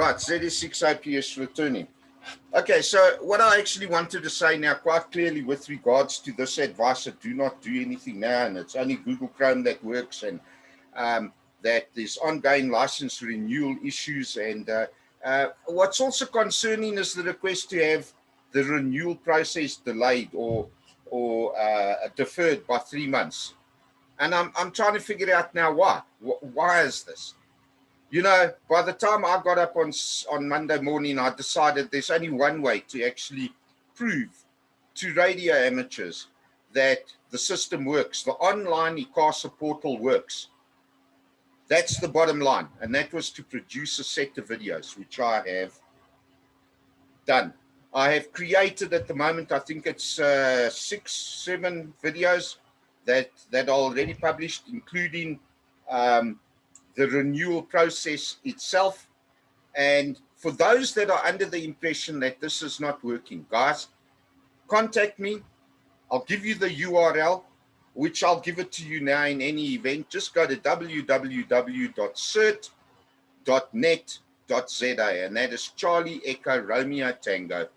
Right, Z6 IPS returning. Okay, so what I actually wanted to say now quite clearly with regards to this advice, that do not do anything now, and it's only Google Chrome that works, and that there's ongoing license renewal issues. And what's also concerning is the request to have the renewal process delayed or deferred by 3 months. And I'm trying to figure out now why. Why is this? You know, by the time I got up on Monday morning, I decided there's only one way to actually prove to radio amateurs that the system works. The online ICASA portal works. That's the bottom line. And that was to produce a set of videos, which I have done. I have created at the moment, I think it's 6, 7 videos that are already published, including the renewal process itself. And for those that are under the impression that this is not working, guys, contact me. I'll give you the URL, which I'll give it to you now in any event. Just go to www.cert.net.za, and that is Charlie Echo Romeo Tango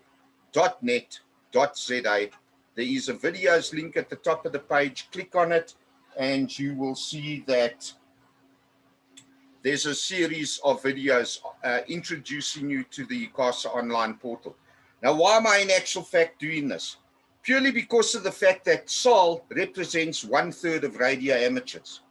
.net.za. There is a videos link at the top of the page. Click on it and you will see that there's a series of videos introducing you to the ICASA online portal. Now, why am I in actual fact doing this? Purely because of the fact that SARL represents 1/3 of radio amateurs.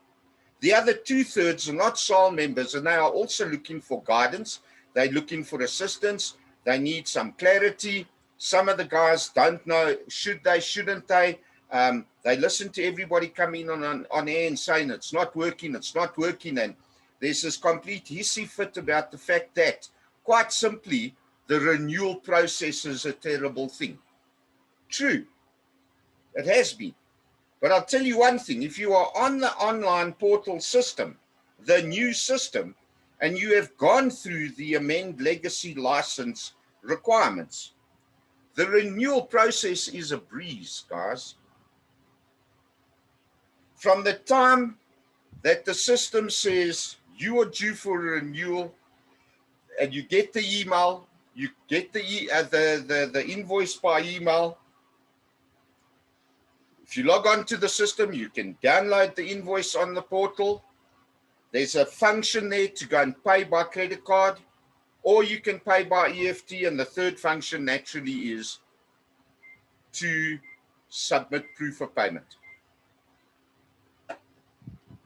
The other 2/3 are not SARL members, and they are also looking for guidance. They're looking for assistance. They need some clarity. Some of the guys don't know, should they, shouldn't they? They listen to everybody coming on air and saying it's not working, and there's this complete hissy fit about the fact that, quite simply, the renewal process is a terrible thing. True, it has been. But I'll tell you one thing, if you are on the online portal system, the new system, and you have gone through the amend legacy license requirements, the renewal process is a breeze, guys. From the time that the system says you are due for a renewal, and you get the email, you get the invoice by email. If you log on to the system, you can download the invoice on the portal. There's a function there to go and pay by credit card, or you can pay by EFT, and the third function naturally is to submit proof of payment.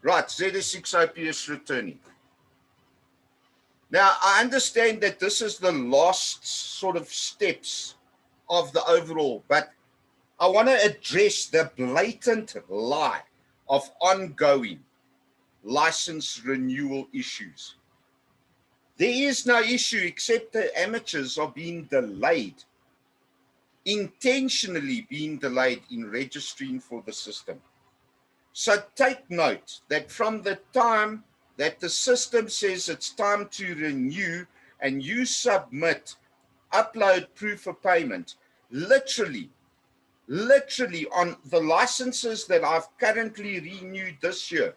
Right, ZS6 IPS returning. Now, I understand that this is the last sort of steps of the overall, but I want to address the blatant lie of ongoing license renewal issues. There is no issue except the amateurs are being delayed, intentionally being delayed in registering for the system. So take note that from the time that the system says it's time to renew and you submit, upload proof of payment, literally on the licenses that I've currently renewed this year,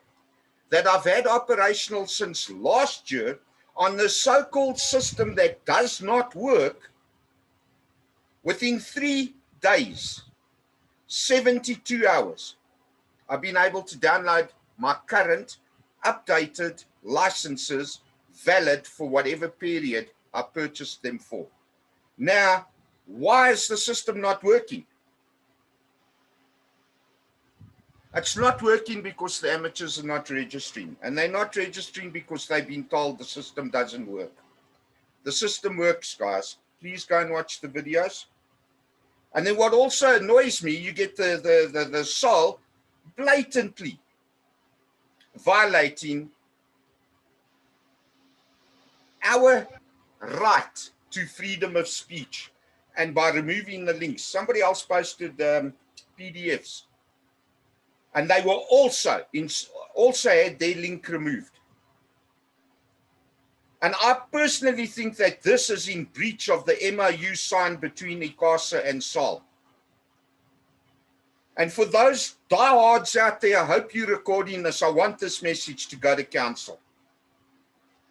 that I've had operational since last year, on the so-called system that does not work, within 3 days, 72 hours, I've been able to download my current updated licenses valid for whatever period I purchased them for. Now, why is the system not working? It's not working because the amateurs are not registering, and they're not registering because they've been told the system doesn't work. The system works, guys. Please go and watch the videos. And then what also annoys me, you get the SARL blatantly violating our right to freedom of speech, and by removing the links. Somebody else posted PDFs, and they were also had their link removed. And I personally think that this is in breach of the MOU signed between ICASA and SARL. And for those diehards out there, I hope you're recording this. I want this message to go to council.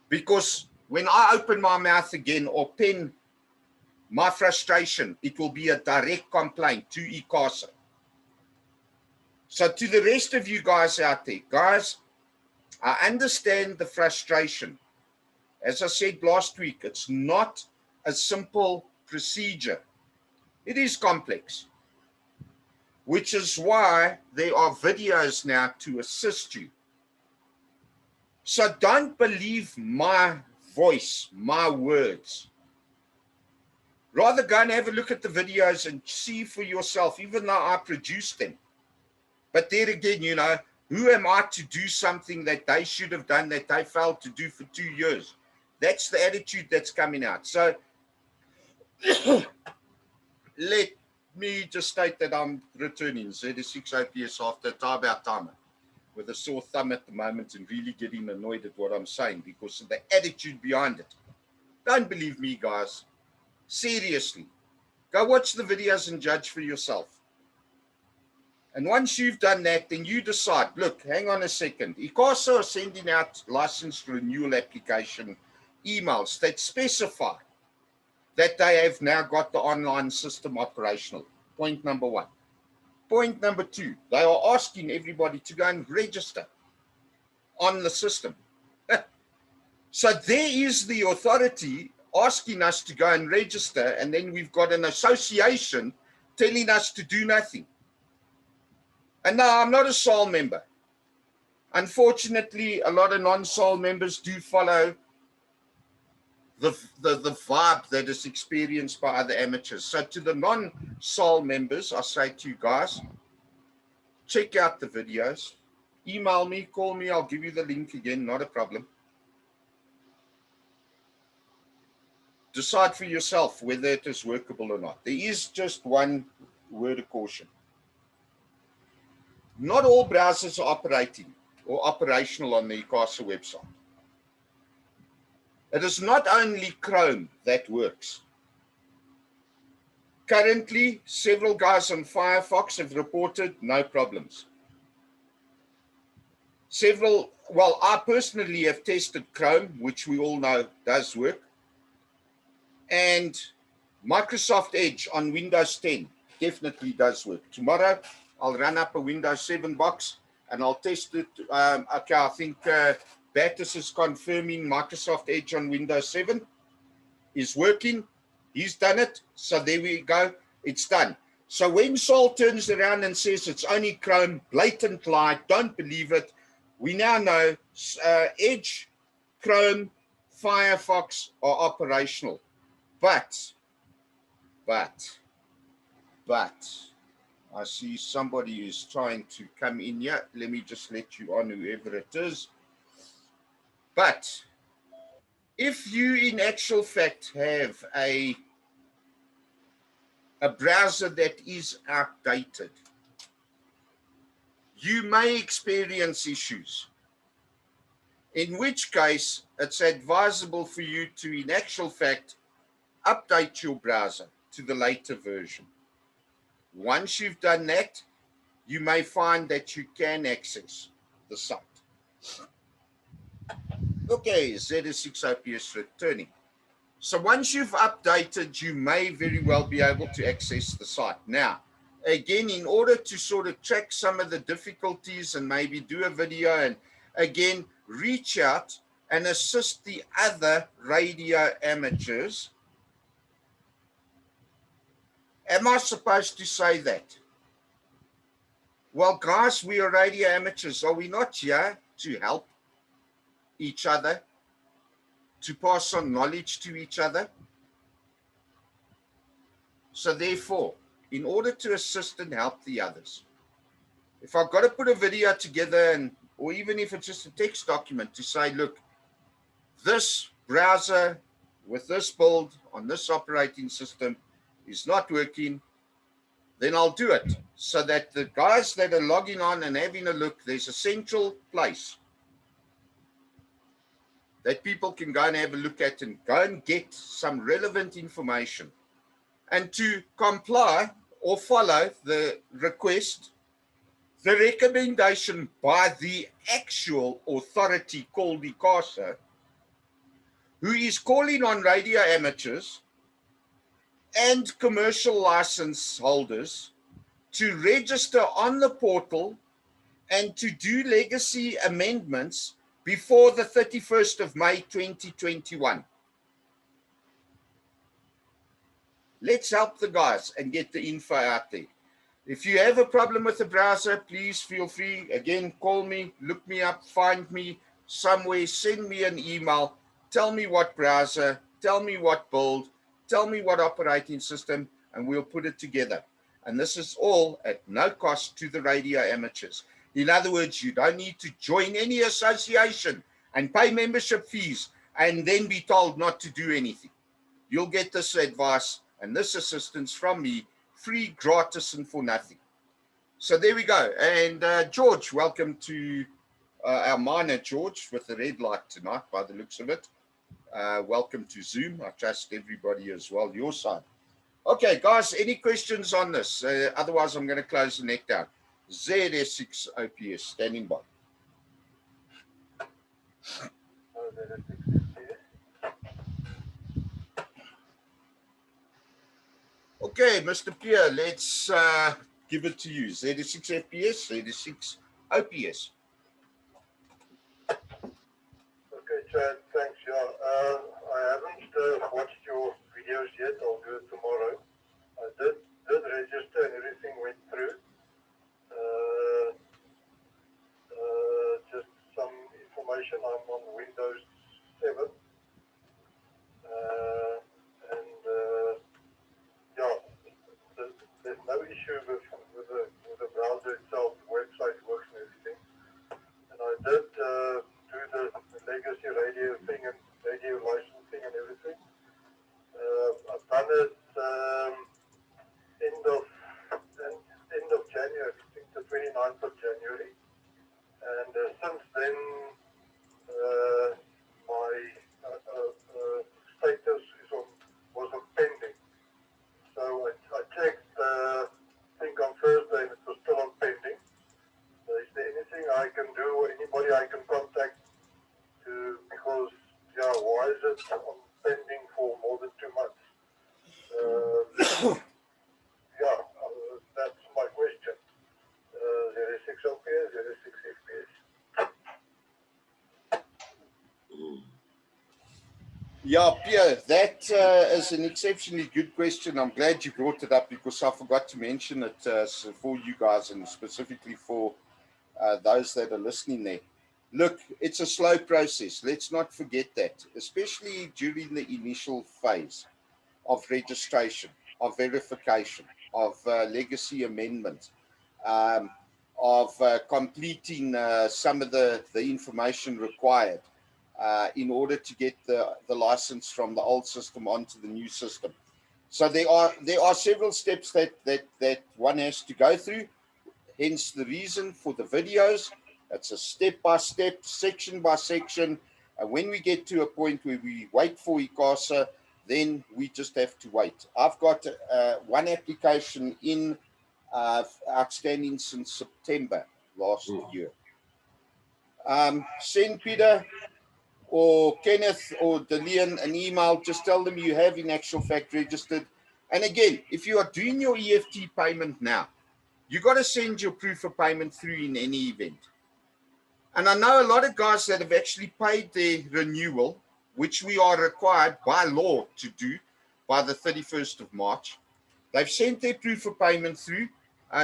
Because when I open my mouth again or pen my frustration, it will be a direct complaint to ICASA. So to the rest of you guys out there, guys, I understand the frustration. As I said last week, it's not a simple procedure. It is complex, which is why there are videos now to assist you. So don't believe my voice, my words. Rather go and have a look at the videos and see for yourself, even though I produced them. But there again, you know, who am I to do something that they should have done that they failed to do for 2 years? That's the attitude that's coming out. So let me just state that I'm returning Z6 OPS after a tie-out timer with a sore thumb at the moment and really getting annoyed at what I'm saying because of the attitude behind it. Don't believe me, guys. Seriously. Go watch the videos and judge for yourself. And once you've done that, then you decide, look, hang on a second. ICASA are sending out license renewal application emails that specify that they have now got the online system operational. Point number one. Point number two, they are asking everybody to go and register on the system. So there is the authority asking us to go and register, and then we've got an association telling us to do nothing. And now I'm not a SARL member. Unfortunately, a lot of non-SARL members do follow the vibe that is experienced by other amateurs. So to the non-SARL members, I say to you guys, check out the videos, email me, call me, I'll give you the link again, not a problem. Decide for yourself whether it is workable or not. There is just one word of caution. Not all browsers are operating or operational on the ICASA website. It is not only Chrome that works. Currently, several guys on Firefox have reported no problems. I personally have tested Chrome, which we all know does work. And Microsoft Edge on Windows 10 definitely does work. Tomorrow, I'll run up a Windows 7 box and I'll test it. Okay, I think Battis is confirming Microsoft Edge on Windows 7 is working. He's done it. So there we go. It's done. So when SARL turns around and says it's only Chrome, blatant lie, don't believe it. We now know Edge, Chrome, Firefox are operational. But, I see somebody is trying to come in here. Let me just let you on, whoever it is. But if you in actual fact have a browser that is outdated, you may experience issues, in which case it's advisable for you to in actual fact update your browser to the later version. Once you've done that, you may find that you can access the site. Okay, Z6 OPS returning. So once you've updated, you may very well be able to access the site. Now, again, in order to sort of track some of the difficulties and maybe do a video and again, reach out and assist the other radio amateurs. Am I supposed to say that? Well, guys, we are radio amateurs. Are we not here to help each other, to pass on knowledge to each other? So therefore, in order to assist and help the others, if I've got to put a video together, or even if it's just a text document to say, look, this browser with this build on this operating system is not working, then I'll do it so that the guys that are logging on and having a look, there's a central place that people can go and have a look at and go and get some relevant information. And to comply or follow the request, the recommendation by the actual authority called ICASA, who is calling on radio amateurs and commercial license holders to register on the portal and to do legacy amendments before the 31st of May 2021. Let's help the guys and get the info out there. If you have a problem with the browser, please feel free. Again, call me, look me up, find me somewhere, send me an email, tell me what browser, tell me what build, tell me what operating system, and we'll put it together. And this is all at no cost to the radio amateurs. In other words, you don't need to join any association and pay membership fees and then be told not to do anything. You'll get this advice and this assistance from me, free, gratis, and for nothing. So there we go. And George, welcome to our miner, George, with the red light tonight, by the looks of it. Welcome to Zoom. I trust everybody as well, your side. Okay, guys, any questions on this? Otherwise, I'm going to close the neck down. ZS6 OPS, standing by. Okay, Mr. Pierre, let's give it to you. ZS6 FPS, ZS6 OPS. Okay, Chad, thanks. Yeah, I haven't watched your videos yet. I'll do it tomorrow. I did register and everything went through. Just some information. I'm on Windows 7. Yeah, there's no issue with the browser itself. The website works and everything. And I did do the legacy radio thing and radio licensing and everything. I've done it end of January, I think the 29th of January. And since then, my status was on pending. So I checked, I think on Thursday, and it was still on pending. Is there anything I can do or anybody I can contact because, yeah, why is it on pending for more than 2 months? Yeah, that's my question. 06 OPS, 06 FPS. Yeah, Pierre, that is an exceptionally good question. I'm glad you brought it up because I forgot to mention it for you guys and specifically for those that are listening there. Look, it's a slow process. Let's not forget that, especially during the initial phase of registration, of verification, of legacy amendment, of completing some of the information required in order to get the license from the old system onto the new system. So there are several steps that one has to go through, hence the reason for the videos. It's a step-by-step, section by section. And when we get to a point where we wait for ICASA, then we just have to wait. I've got one application in outstanding since September last year. Send Peter or Kenneth or Delian an email. Just tell them you have in actual fact registered. And again, if you are doing your EFT payment now, you got to send your proof of payment through in any event. And I know a lot of guys that have actually paid their renewal, which we are required by law to do by the 31st of March. They've sent their proof of payment through,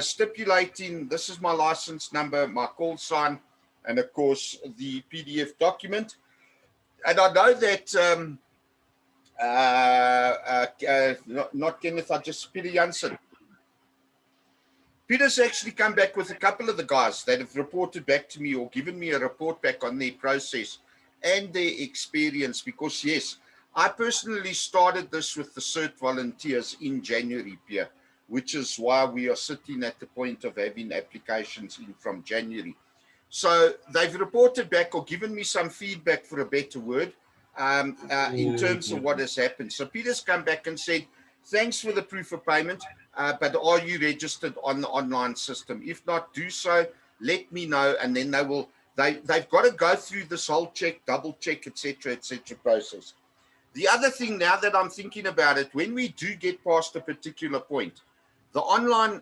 stipulating this is my license number, my call sign, and of course the PDF document. And I know that not Kenneth, I just Peter Jansen. Peter's actually come back with a couple of the guys that have reported back to me or given me a report back on their process and their experience, because yes, I personally started this with the CERT volunteers in January, Pierre, which is why we are sitting at the point of having applications in from January. So they've reported back or given me some feedback, for a better word, in terms of what has happened. So Peter's come back and said, thanks for the proof of payment, but are you registered on the online system? If not, do so, let me know, and then they've got to go through this whole check, double check, etc., process. The other thing, now that I'm thinking about it, when we do get past a particular point, the online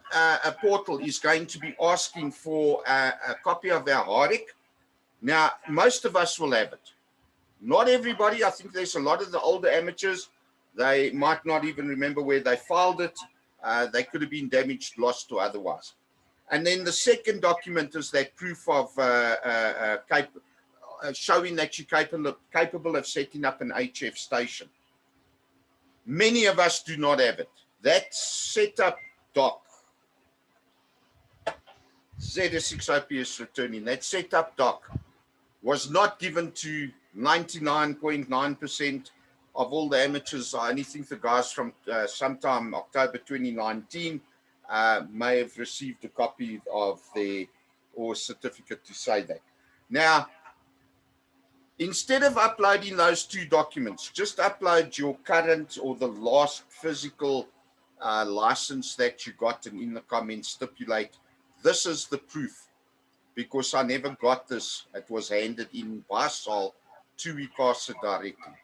portal is going to be asking for a copy of our HARIC. Now, most of us will have it. Not everybody. I think there's a lot of the older amateurs. They might not even remember where they filed it. They could have been damaged, lost, or otherwise. And then the second document is that proof of showing that you're capable of setting up an HF station. Many of us do not have it. That setup doc, ZS6 OPS returning, that setup doc was not given to 99.9% of all the amateurs. I only think the guys from sometime October 2019 may have received a copy of their or certificate to say that. Now, instead of uploading those two documents, just upload your current or the last physical license that you got, and in the comments stipulate this is the proof, because I never got this. It was handed in by SARL to ICASA directly.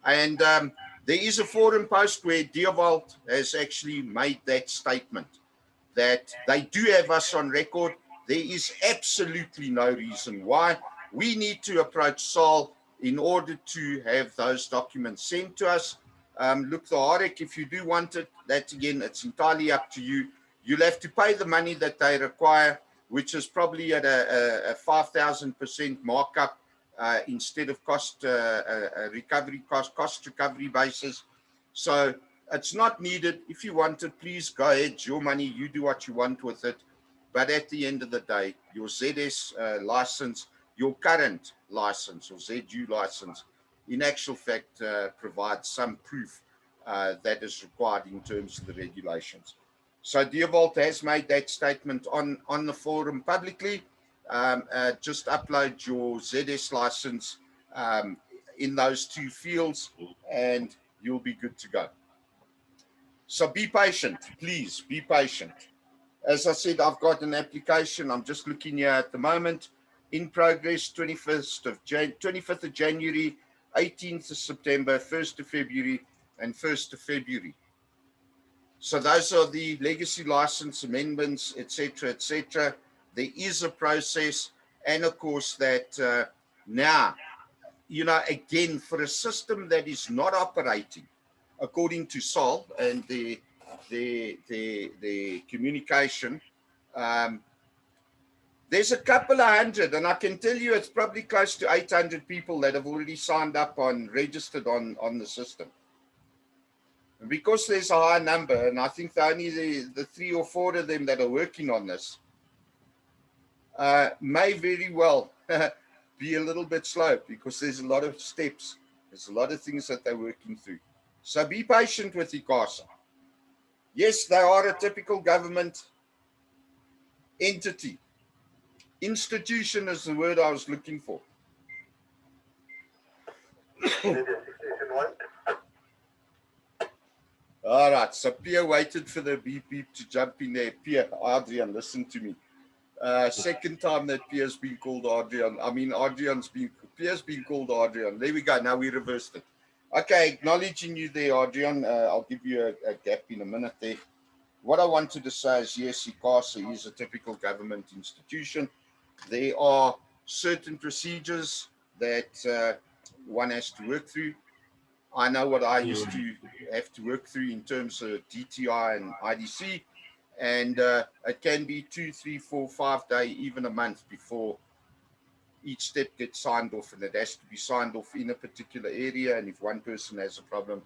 And there is a forum post where Dierwald has actually made that statement that they do have us on record. There is absolutely no reason why we need to approach SARL in order to have those documents sent to us. Look, the HARIC, if you do want it, that again, it's entirely up to you. You'll have to pay the money that they require, which is probably at a 5,000% markup instead of cost recovery basis. So it's not needed. If you want it, please go ahead. It's your money. You do what you want with it. But at the end of the day, your ZS license, your current license or ZU license, in actual fact, provides some proof that is required in terms of the regulations. So Dierwald has made that statement on the forum publicly. Just upload your ZS license in those two fields and you'll be good to go. So be patient, please be patient. As I said, I've got an application. I'm just looking here at the moment. In progress, 25th of January, 18th of September, 1st of February, and 1st of February. So those are the legacy license amendments, etc., etc. There is a process, and of course that now, you know, again, for a system that is not operating according to SARL and the communication, there's a couple of hundred, and I can tell you it's probably close to 800 people that have already signed up registered on the system. And because there's a high number, and I think only the 3 or 4 of them that are working on this may very well be a little bit slow, because there's a lot of steps. There's a lot of things that they're working through. So be patient with ICASA. Yes, they are a typical government entity. Institution is the word I was looking for. All right, so Pierre waited for the beep beep to jump in there. Pierre, Adrian, listen to me. Second time that Pierre's been called Adrian. I mean, Pierre's been called Adrian. There we go. Now we reversed it. Okay, acknowledging you there, Adrian. I'll give you a gap in a minute there. What I wanted to say is, yes, ICASA is a typical government institution. There are certain procedures that one has to work through. I know what I used to have to work through in terms of DTI and IDC, and it can be 2, 3, 4, 5 days, even a month before each step gets signed off, and it has to be signed off in a particular area. And if one person has a problem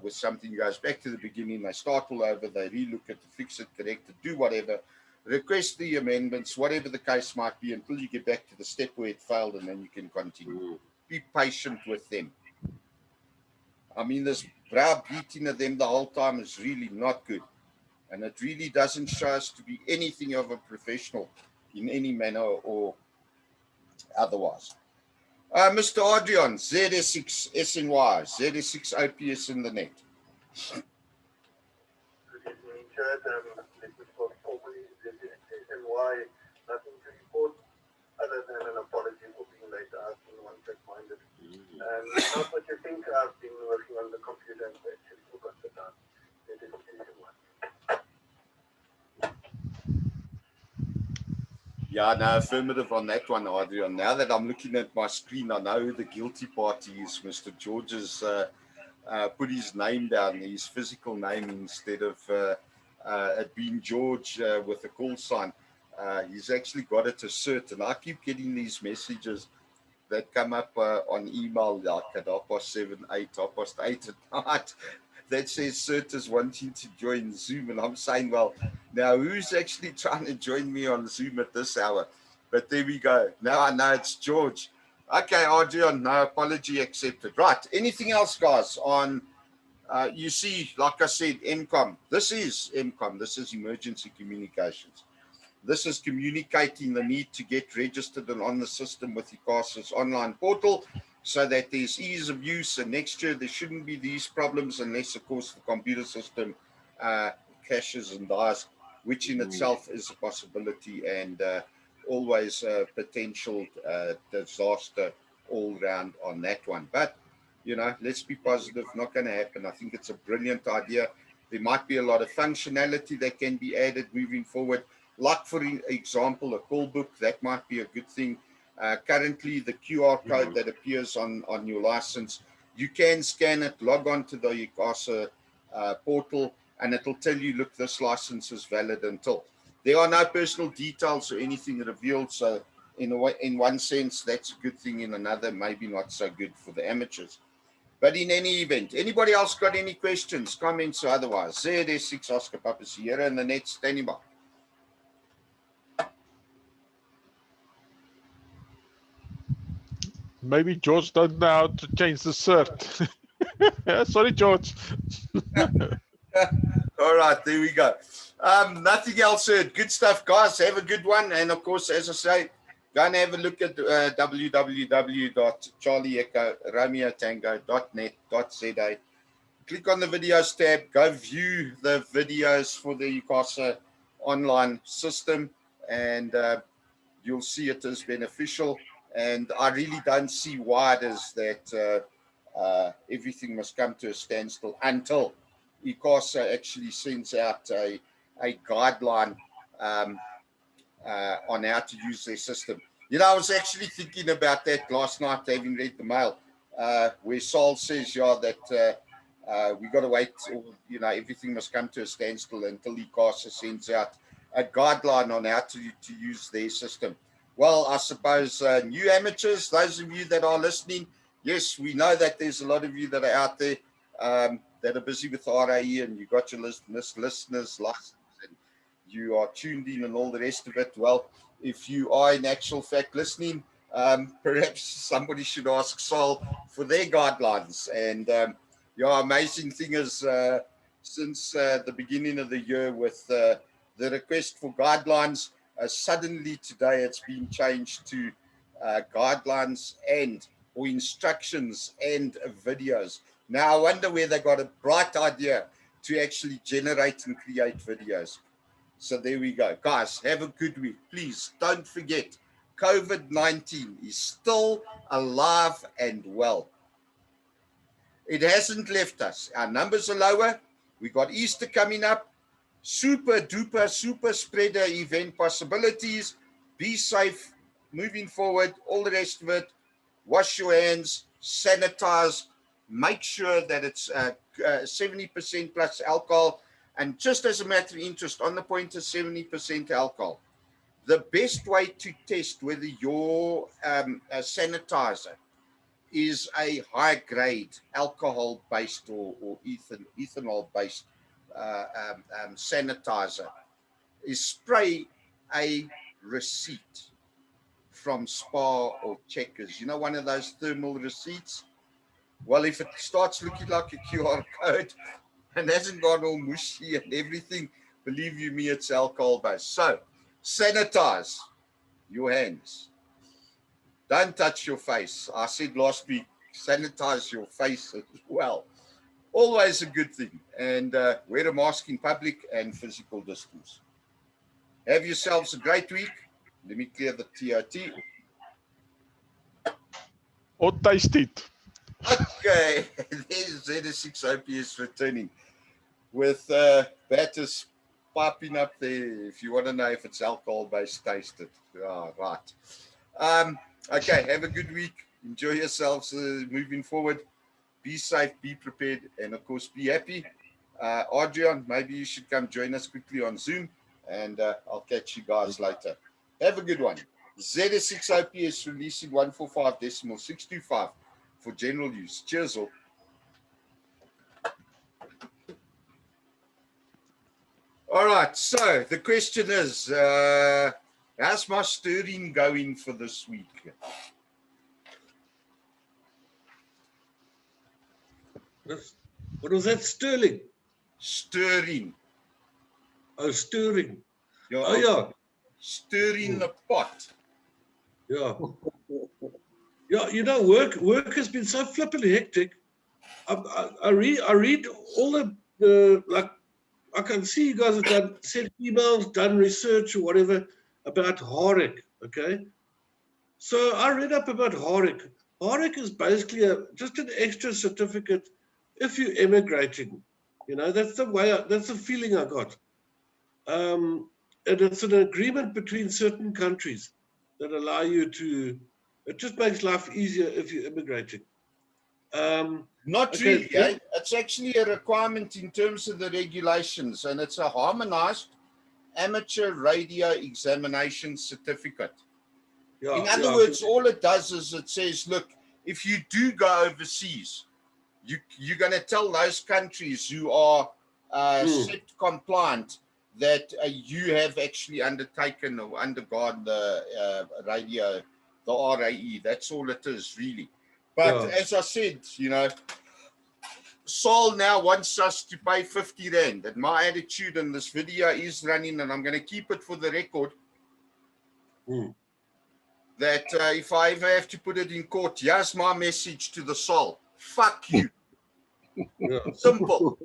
with something, goes back to the beginning, they start all over, they relook at it, fix it, correct it, do whatever, request the amendments, whatever the case might be, until you get back to the step where it failed, and then you can continue. Be patient with them. I mean, this browbeating of them the whole time is really not good. And it really doesn't show us to be anything of a professional in any manner or otherwise. Mr. Adrian, ZS6 SNY, ZS6 OPS in the net. Good evening, Chad. This is for formally ZS6 SNY. Nothing to report other than an apology for being late. I've been one-track minded. And not what you think, I've been Yeah, no, affirmative on that one, Adrian. Now that I'm looking at my screen, I know who the guilty party is. Mr. George has put his name down, his physical name, instead of it being George with a call sign. He's actually got it as cert, and I keep getting these messages that come up on email, like at 7:30, 8:30 at night, that says cert is wanting to join Zoom. And I'm saying, well, now who's actually trying to join me on Zoom at this hour? But there we go. Now I know it's George. Okay, Adrian, no apology accepted. Right. Anything else, guys, on, you see, like I said, MCOM. This is MCOM. This is emergency communications. This is communicating the need to get registered and on the system with ICASA's online portal so that there's ease of use, and next year there shouldn't be these problems unless, of course, the computer system crashes and dies, which in itself is a possibility and always a potential disaster all round on that one. But, you know, let's be positive, not going to happen. I think it's a brilliant idea. There might be a lot of functionality that can be added moving forward. Like, for example, a call book, that might be a good thing. Currently, the QR code that appears on your license, you can scan it, log on to the ICASA portal, and it'll tell you, look, this license is valid until. There are no personal details or anything revealed, so in one sense, that's a good thing. In another, maybe not so good for the amateurs. But in any event, anybody else got any questions, comments, or otherwise? ZS6 Oscar Papa Sierra and the net standing by. Maybe George don't know how to change the cert. Sorry, George. All right, there we go. Nothing else heard. Good stuff, guys. Have a good one. And of course, as I say, go and have a look at www.charlieecho.romeotango.net.za. Click on the videos tab. Go view the videos for the ICASA online system, and you'll see it as beneficial. And I really don't see why it is that everything must come to a standstill until ICASA actually sends out a guideline on how to use their system. You know, I was actually thinking about that last night, having read the mail, where SARL says, yeah, that we got to wait, or, you know, everything must come to a standstill until ICASA sends out a guideline on how to use their system. Well, I suppose new amateurs, those of you that are listening, yes, we know that there's a lot of you that are out there that are busy with RAE, and you got your listeners license, and you are tuned in and all the rest of it. Well, if you are in actual fact listening, perhaps somebody should ask SARL for their guidelines. And yeah, amazing thing is, since the beginning of the year with the request for guidelines, suddenly today it's been changed to guidelines and or instructions and videos. Now I wonder where they got a bright idea to actually generate and create videos. So there we go. Guys, have a good week. Please don't forget, COVID-19 is still alive and well. It hasn't left us. Our numbers are lower. We got Easter coming up. Super duper, super spreader event possibilities. Be safe, moving forward, all the rest of it. Wash your hands, sanitize, make sure that it's 70% plus alcohol. And just as a matter of interest, on the point of 70% alcohol, the best way to test whether your sanitizer is a high grade alcohol based or ethanol based sanitizer is spray a receipt from Spar or Checkers. You know, one of those thermal receipts? Well, if it starts looking like a QR code and hasn't gone all mushy and everything, believe you me, it's alcohol based. So sanitize your hands. Don't touch your face. I said last week, sanitize your face as well. Always a good thing. And wear a mask in public and physical distance. Have yourselves a great week. Let me clear the TOT. Or taste it. Okay, there's ZS6 OPS returning with Batters piping up there if you want to know if it's alcohol-based tasted. Oh, right. Okay, have a good week. Enjoy yourselves moving forward. Be safe, be prepared, and of course, be happy. Adrian, maybe you should come join us quickly on Zoom, and I'll catch you guys later. Have a good one. ZS6OP is releasing 145.625 for general use. Cheers all. All right, so the question is, how's my stirring going for this week? What was that? Sterling? Stirring. Oh, stirring. Yeah, Oh, yeah. Stirring the pot. Yeah. Yeah, you know, work has been so flippantly hectic. I read all the like, I can see you guys have sent emails, done research or whatever about HAREC, okay? So I read up about HAREC. HAREC is basically just an extra certificate if you're emigrating. You know, that's the feeling I got. And it's an agreement between certain countries that allow you to, it just makes life easier if you're immigrating. Not okay, really, eh? It's actually a requirement in terms of the regulations, and it's a harmonized amateur radio examination certificate. Yeah, in other words, all it does is it says, look, if you do go overseas, you're going to tell those countries who are SET compliant that you have actually undertaken or undergone the radio, the RAE. That's all it is, really. But as I said, you know, SARL now wants us to pay 50 Rand. And my attitude in this video is running, and I'm going to keep it for the record, that if I ever have to put it in court, here's my message to the SARL. Fuck you. Simple.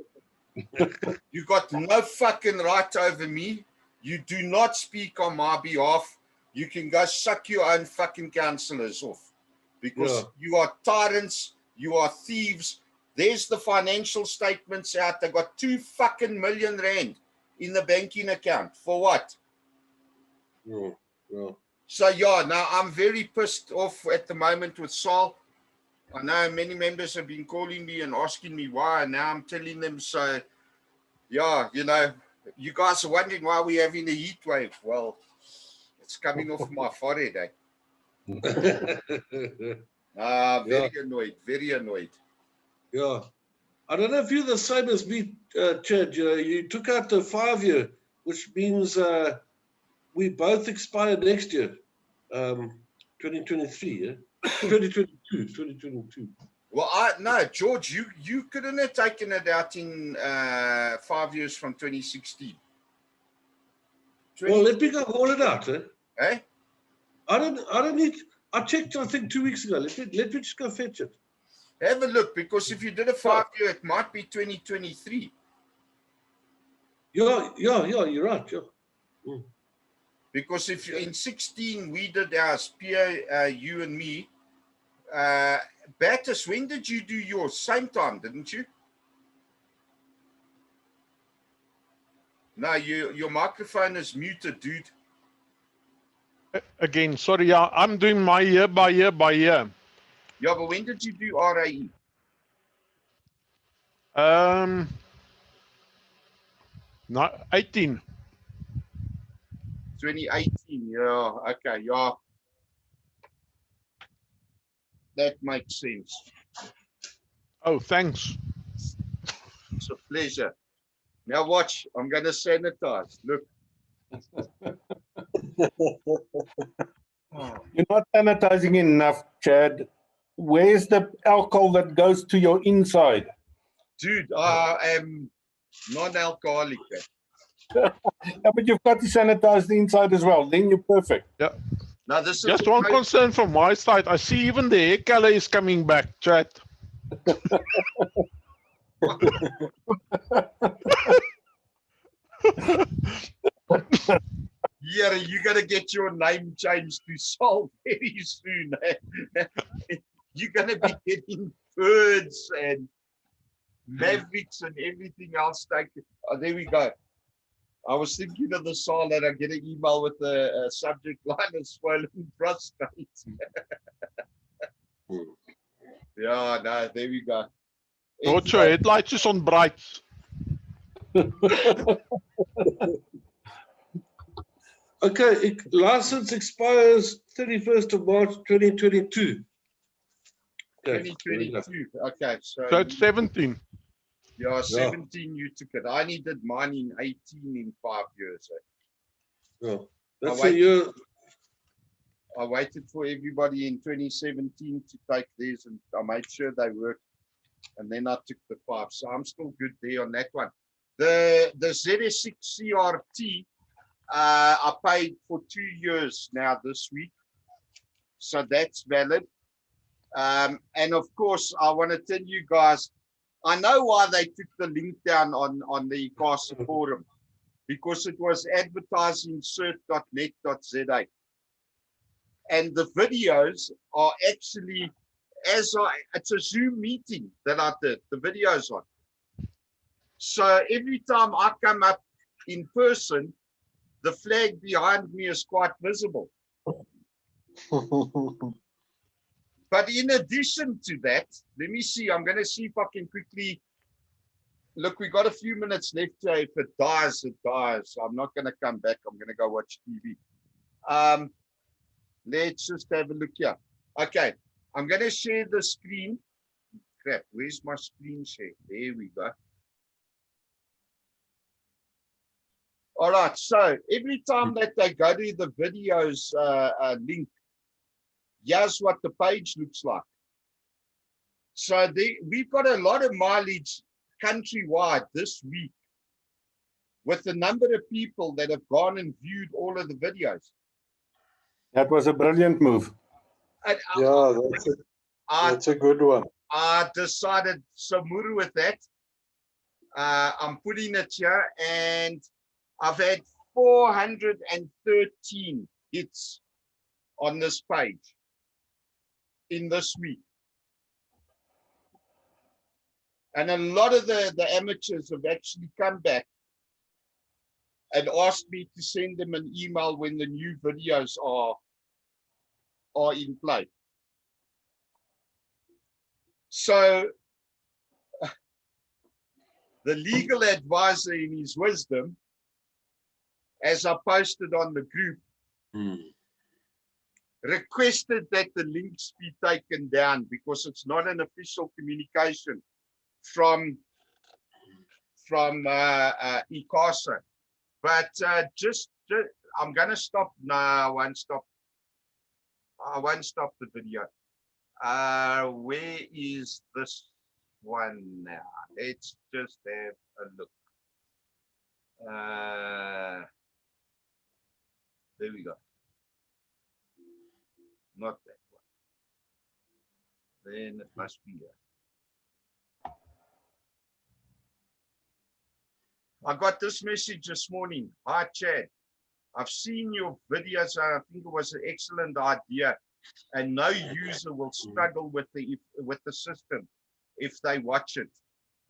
You got no fucking right over me. You do not speak on my behalf. You can go suck your own fucking councillors off. Because you are tyrants, you are thieves. There's the financial statements out. They got 2 fucking million Rand in the banking account. For what? So yeah, now I'm very pissed off at the moment with SARL. I know many members have been calling me and asking me why, and now I'm telling them. So yeah, you know, you guys are wondering why we're having a heat wave. Well, it's coming off my forehead, eh? Very annoyed, very annoyed. Yeah. I don't know if you're the same as me, Chad. You know, you took out the 5-year, which means we both expire next year, 2023, yeah? 2022. Well, no, George, you couldn't have taken it out in 5 years from 2016. Well, let me go haul it out, eh? Eh? I don't need. I checked, I think 2 weeks ago. Let me just go fetch it. Have a look, because if you did a 5-year, it might be 2023. Yeah, you're right. Yeah. Because if in 16 we did ours, Pierre, you and me, Battis, when did you do yours? Same time, didn't you? No, your microphone is muted, dude. Again, sorry, yeah, I'm doing my year by year by year. Yeah, but when did you do RAE? 18. 2018, yeah, okay, yeah. That makes sense. Oh, thanks. It's a pleasure. Now watch, I'm going to sanitize. Look. You're not sanitizing enough, Chad. Where's the alcohol that goes to your inside? Dude, I am non-alcoholic. Yeah, but you've got to sanitize the inside as well. Then you're perfect. Yeah. Now this is just one concern from my side. I see even the hair color is coming back, Chad. Yeah, you got to get your name changed to SARL very soon. You're going to be getting birds and Mavericks and everything else. Oh, there we go. I was thinking of the SARL that I get an email with the subject line of swollen prostate. Yeah, no, there we go. What's your headlights is on bright. Okay, license expires 31st of March 2022. Okay, 2022. Okay, so So it's 17. yeah, 17 you took it. I only did mine in 18 in 5 years. yeah. That's wait. a year. I waited for everybody in 2017 to take theirs, and I made sure they worked, and then I took the 5. So I'm still good there on that one. The ZS6 CRT, I paid for 2 years now this week, so that's valid. And of course, I want to tell you guys, I know why they took the link down on the ICASA forum, because it was advertising cert.net.za. And the videos are actually, it's a Zoom meeting that I did the videos on. So every time I come up in person, the flag behind me is quite visible. But in addition to that, let me see, I'm going to see if I can quickly, look, we got a few minutes left here. If it dies, it dies. I'm not going to come back. I'm going to go watch TV. Let's just have a look here. Okay, I'm going to share the screen. Crap, where's my screen share? There we go. All right, so every time that they go to the videos link, here's what the page looks like. So we've got a lot of mileage countrywide this week with the number of people that have gone and viewed all of the videos. That was a brilliant move. And Yeah, that's a good one. I decided Samuru with that. I'm putting it here, and I've had 413 hits on this page in this week. And a lot of the amateurs have actually come back and asked me to send them an email when the new videos are in play. So the legal advisor, in his wisdom, as I posted on the group, requested that the links be taken down because it's not an official communication from ICASA. But just I'm going to stop. No, I won't stop. I won't stop the video. Where is this one now? Let's just have a look. There we go. Not that one. Then it must be here. I got this message this morning. Hi, Chad. I've seen your videos. I think it was an excellent idea, and no user will struggle with the system if they watch it.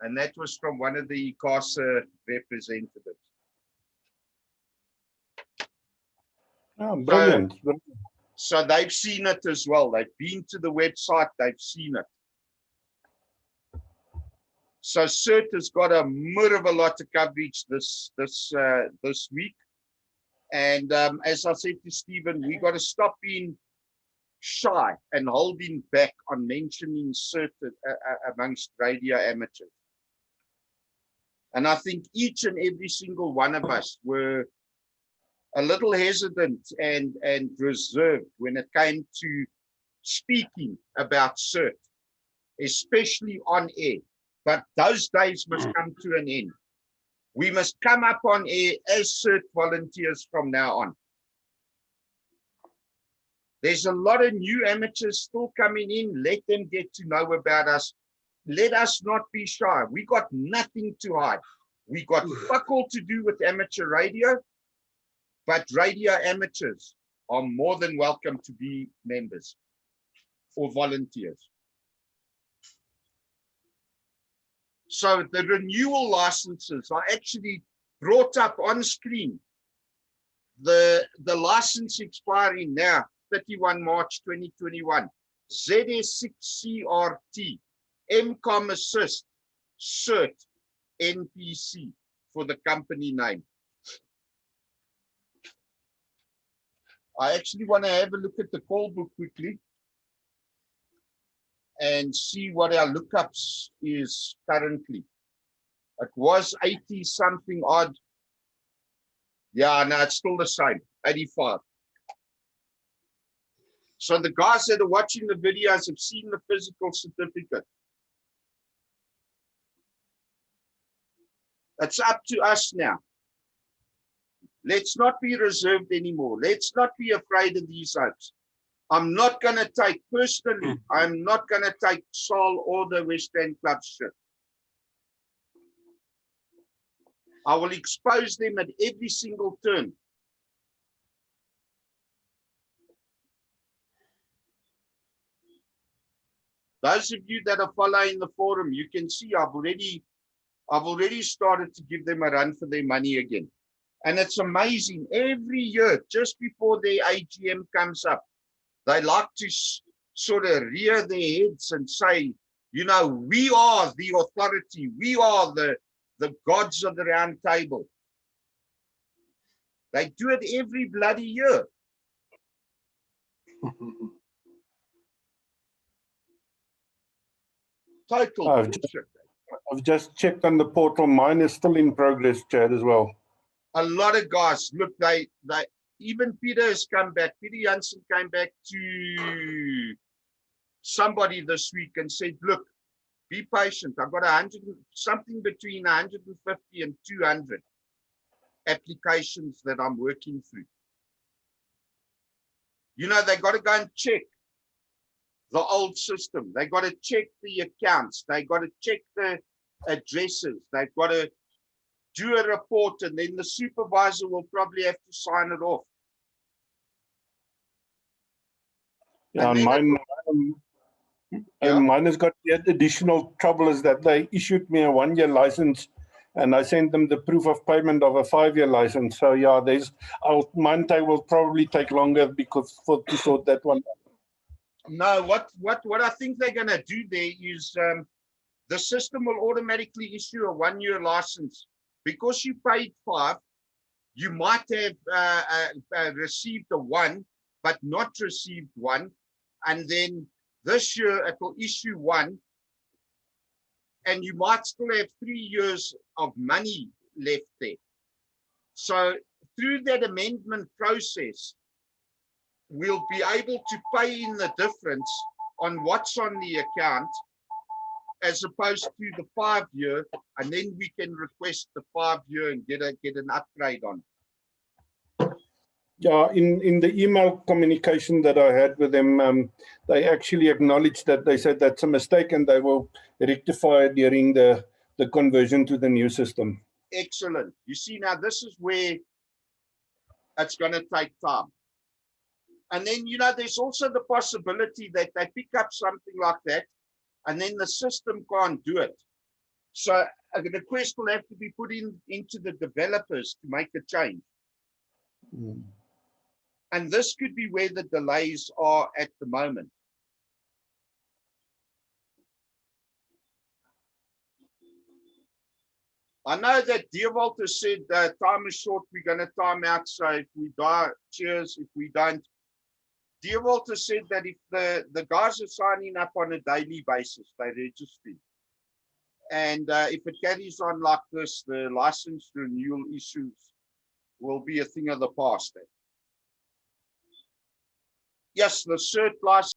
And that was from one of the ICASA representatives. Oh, brilliant. So they've seen it as well. They've been to the website. They've seen it. So CERT has got a lot of coverage this week. And as I said to Stephen, we got to stop being shy and holding back on mentioning CERT amongst radio amateurs. And I think each and every single one of us were a little hesitant and reserved when it came to speaking about CERT, especially on air. But those days must come to an end. We must come up on air as CERT volunteers from now on. There's a lot of new amateurs still coming in. Let them get to know about us. Let us not be shy. We got nothing to hide. We got fuck all to do with amateur radio, but radio amateurs are more than welcome to be members or volunteers. So the renewal licenses are actually brought up on screen the license expiring now, 31 March 2021, ZS6CRT, MCOM Assist, CERT, NPC for the company name. I actually want to have a look at the call book quickly and see what our lookups is currently. It was 80 something odd. Yeah, no, it's still the same, 85. So the guys that are watching the videos have seen the physical certificate. It's up to us now. Let's not be reserved anymore. Let's not be afraid of these hopes. I'm not going to take, personally, I'm not going to take SARL or the West End Club shit. I will expose them at every single turn. Those of you that are following the forum, you can see I've already started to give them a run for their money again. And it's amazing. Every year, just before their AGM comes up, they like to sort of rear their heads and say, you know, we are the authority. We are the gods of the round table. They do it every bloody year. Total bullshit. I've just checked on the portal. Mine is still in progress, Chad, as well. A lot of guys, look, they even Peter has come back. Peter Jansen came back to somebody this week and said, look, be patient. I've got 100, something between 150 and 200 applications that I'm working through. You know, they got to go and check the old system. They got to check the accounts. They got to check the addresses. They've got to do a report, and then the supervisor will probably have to sign it off. Yeah, mine has got the additional trouble is that they issued me a 1-year license, and I sent them the proof of payment of a 5-year license. So yeah, mine will probably take longer because to sort that one out. No, what I think they're going to do there is the system will automatically issue a 1-year license. Because you paid 5, you might have received a 1, but not received 1. And then this year it will issue 1. And you might still have 3 years of money left there. So through that amendment process, we'll be able to pay in the difference on what's on the account, as opposed to the 5-year, and then we can request the 5-year and get an upgrade on it. Yeah, in the email communication that I had with them, they actually acknowledged that. They said that's a mistake and they will rectify it during the conversion to the new system. Excellent. You see, now this is where it's going to take time. And then, you know, there's also the possibility that they pick up something like that, and then the system can't do it. So a request will have to be put into the developers to make a change. Mm. And this could be where the delays are at the moment. I know that Deerwalter said time is short, we're going to time out. So if we die, cheers. If we don't, Deerwalter said that if the guys are signing up on a daily basis, they register. And if it carries on like this, the license renewal issues will be a thing of the past. Yes, the cert license.